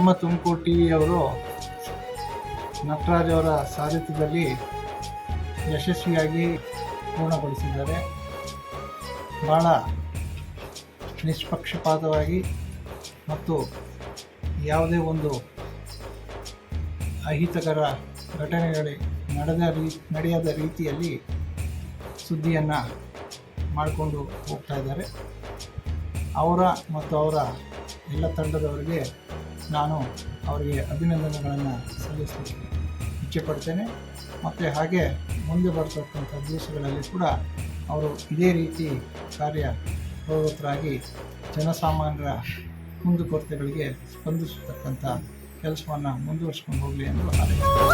ನಮ್ಮ ತುಮಕೂರು ಟಿವಿಯವರು ನಟರಾಜ್ ಅವರ ಸಾರಥ್ಯದಲ್ಲಿ ಯಶಸ್ವಿಯಾಗಿ ಪೂರ್ಣಗೊಳಿಸಿದ್ದಾರೆ. ಭಾಳ ನಿಷ್ಪಕ್ಷಪಾತವಾಗಿ ಮತ್ತು ಯಾವುದೇ ಒಂದು ಅಹಿತಕರ ಘಟನೆಗಳೇ ನಡೆಯದ ರೀತಿಯಲ್ಲಿ ಸುದ್ದಿಯನ್ನು ಮಾಡಿಕೊಂಡು ಹೋಗ್ತಾ ಇದ್ದಾರೆ. ಅವರ ಮತ್ತು ಅವರ ಎಲ್ಲ ತಂಡದವರಿಗೆ ನಾನು ಅವರಿಗೆ ಅಭಿನಂದನೆಗಳನ್ನು ಸಲ್ಲಿಸಲಿಕ್ಕೆ ಇಚ್ಛೆಪಡ್ತೇನೆ. ಮತ್ತು ಹಾಗೆ ಮುಂದೆ ಬರ್ತಕ್ಕಂಥ ದಿವಸಗಳಲ್ಲಿ ಕೂಡ ಅವರು ಇದೇ ರೀತಿ ಕಾರ್ಯಪ್ರವೃತ್ತರಾಗಿ ಜನಸಾಮಾನ್ಯರ ಕುಂದುಕೊರತೆಗಳಿಗೆ ಸ್ಪಂದಿಸತಕ್ಕಂಥ ಕೆಲಸವನ್ನು ಮುಂದುವರಿಸ್ಕೊಂಡು ಹೋಗಲಿ ಎಂದು ಹಾರೈಸುತ್ತೇನೆ.